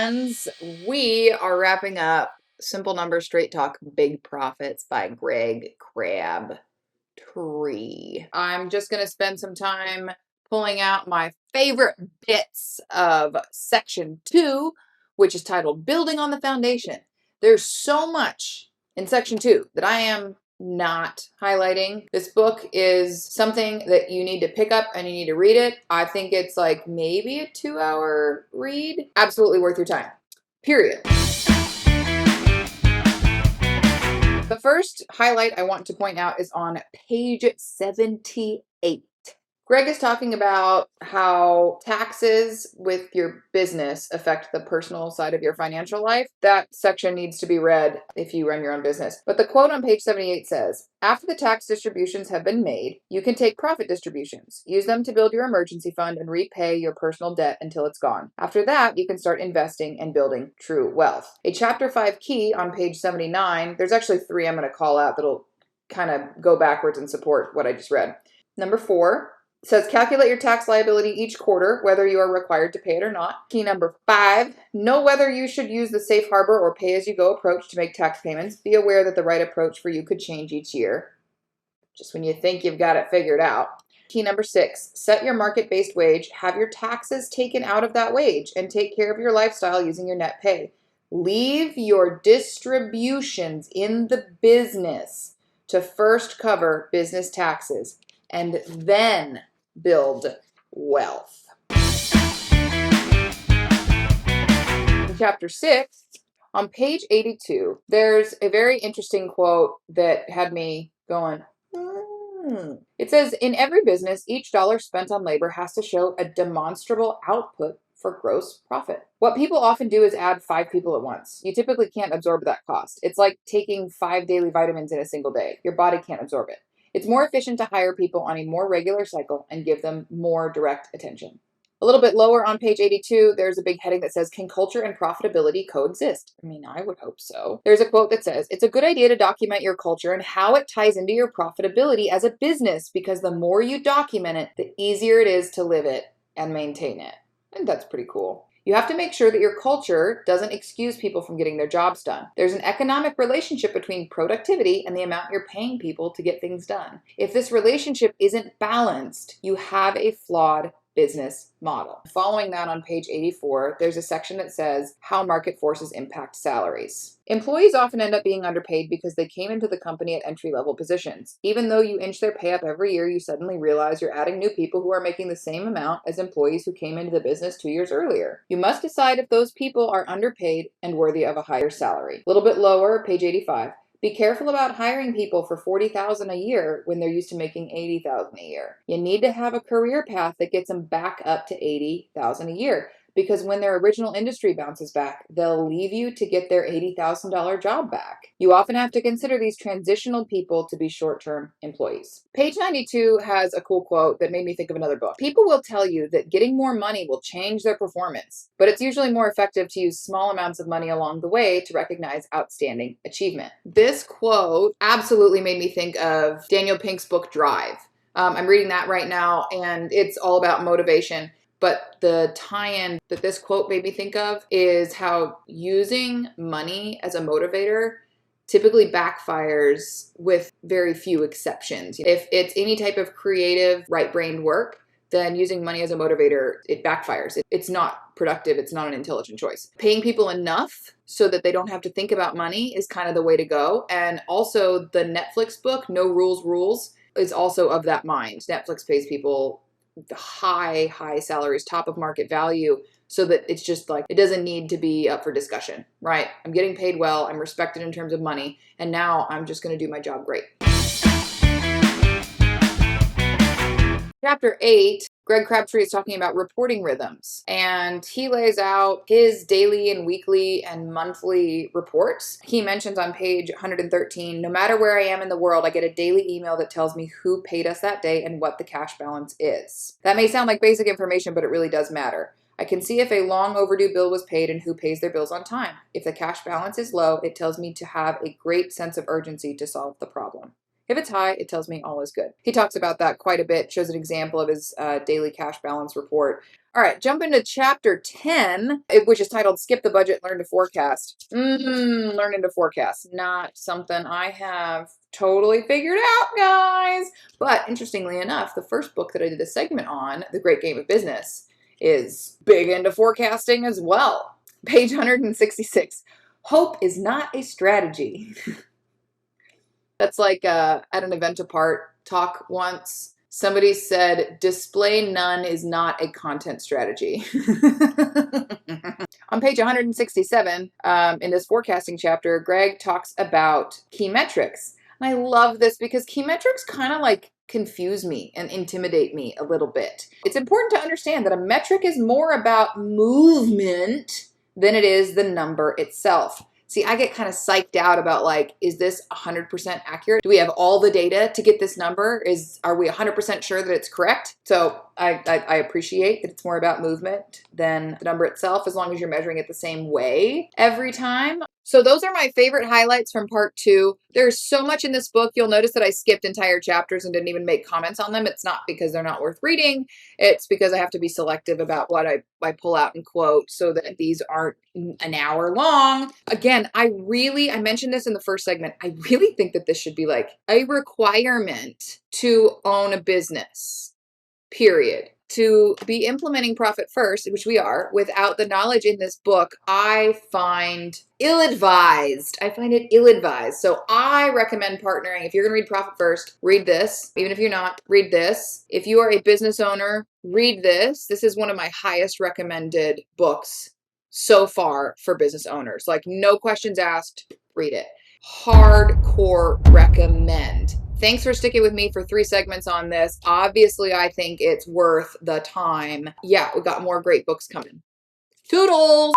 friends. We are wrapping up Simple Numbers, Straight Talk, Big Profits by Greg Crabtree. I'm just going to spend some time pulling out my favorite bits of section 2, which is titled Building on the Foundation. There's so much in section 2 that I am not highlighting. This book is something that you need to pick up and you need to read it. I think it's like maybe a 2-hour read. Absolutely worth your time. Period. The first highlight I want to point out is on page 78. Greg is talking about how taxes with your business affect the personal side of your financial life. That section needs to be read if you run your own business. But the quote on page 78 says, after the tax distributions have been made, you can take profit distributions. Use them to build your emergency fund and repay your personal debt until it's gone. After that, you can start investing and building true wealth. A chapter 5 key on page 79, there's actually 3 I'm going to call out that'll kind of go backwards and support what I just read. Number 4, says calculate your tax liability each quarter, whether you are required to pay it or not. Key number 5, know whether you should use the safe harbor or pay-as-you-go approach to make tax payments. Be aware that the right approach for you could change each year, just when you think you've got it figured out. Key number 6, set your market-based wage, have your taxes taken out of that wage, and take care of your lifestyle using your net pay. Leave your distributions in the business to first cover business taxes, and then build wealth. In chapter 6, on page 82, there's a very interesting quote that had me going, It says, in every business, each dollar spent on labor has to show a demonstrable output for gross profit. What people often do is add 5 people at once. You typically can't absorb that cost. It's like taking 5 daily vitamins in a single day. Your body can't absorb it. It's more efficient to hire people on a more regular cycle and give them more direct attention. A little bit lower on page 82, there's a big heading that says, can culture and profitability coexist? I mean, I would hope so. There's a quote that says, it's a good idea to document your culture and how it ties into your profitability as a business, because the more you document it, the easier it is to live it and maintain it. And that's pretty cool. You have to make sure that your culture doesn't excuse people from getting their jobs done. There's an economic relationship between productivity and the amount you're paying people to get things done. If this relationship isn't balanced, you have a flawed business model. Following that on page 84, there's a section that says how market forces impact salaries. Employees often end up being underpaid because they came into the company at entry-level positions. Even though you inch their pay up every year, you suddenly realize you're adding new people who are making the same amount as employees who came into the business 2 years earlier. You must decide if those people are underpaid and worthy of a higher salary. A little bit lower, page 85. Be careful about hiring people for $40,000 a year when they're used to making $80,000 a year. You need to have a career path that gets them back up to $80,000 a year, because when their original industry bounces back, they'll leave you to get their $80,000 job back. You often have to consider these transitional people to be short-term employees. Page 92 has a cool quote that made me think of another book. People will tell you that getting more money will change their performance, but it's usually more effective to use small amounts of money along the way to recognize outstanding achievement. This quote absolutely made me think of Daniel Pink's book, Drive. I'm reading that right now, and it's all about motivation. But the tie-in that this quote made me think of is how using money as a motivator typically backfires with very few exceptions. If it's any type of creative, right-brained work, then using money as a motivator, it backfires. It's not productive. It's not an intelligent choice. Paying people enough so that they don't have to think about money is kind of the way to go. And also the Netflix book, No Rules Rules, is also of that mind. Netflix pays people high salaries, top of market value, so that it's just like, it doesn't need to be up for discussion, right? I'm getting paid well, I'm respected in terms of money, and now I'm just going to do my job great. Chapter 8, Greg Crabtree is talking about reporting rhythms, and he lays out his daily and weekly and monthly reports. He mentions on page 113, no matter where I am in the world, I get a daily email that tells me who paid us that day and what the cash balance is. That may sound like basic information, but it really does matter. I can see if a long overdue bill was paid and who pays their bills on time. If the cash balance is low, it tells me to have a great sense of urgency to solve the problem. If it's high, it tells me all is good. He talks about that quite a bit, shows an example of his daily cash balance report. All right, jump into chapter 10, which is titled Skip the Budget, Learn to Forecast. Learning to forecast. Not something I have totally figured out, guys. But interestingly enough, the first book that I did a segment on, The Great Game of Business, is big into forecasting as well. Page 166. Hope is not a strategy. That's like at an event apart talk once. Somebody said, display none is not a content strategy. On page 167, in this forecasting chapter, Greg talks about key metrics. And I love this because key metrics kind of like confuse me and intimidate me a little bit. It's important to understand that a metric is more about movement than it is the number itself. See, I get kind of psyched out about like, is this 100% accurate? Do we have all the data to get this number? Are we 100% sure that it's correct? So I appreciate that it's more about movement than the number itself, as long as you're measuring it the same way every time. So those are my favorite highlights from part 2. There's so much in this book. You'll notice that I skipped entire chapters and didn't even make comments on them. It's not because they're not worth reading. It's because I have to be selective about what I pull out and quote so that these aren't an hour long. Again, I mentioned this in the first segment. I really think that this should be like a requirement to own a business, period. To be implementing Profit First, which we are, without the knowledge in this book, I find ill-advised. I find it ill-advised. So I recommend partnering. If you're going to read Profit First, read this. Even if you're not, read this. If you are a business owner, read this. This is one of my highest recommended books so far for business owners. Like, no questions asked, read it. Hardcore recommend. Thanks for sticking with me for 3 segments on this. Obviously, I think it's worth the time. Yeah, we got more great books coming. Toodles!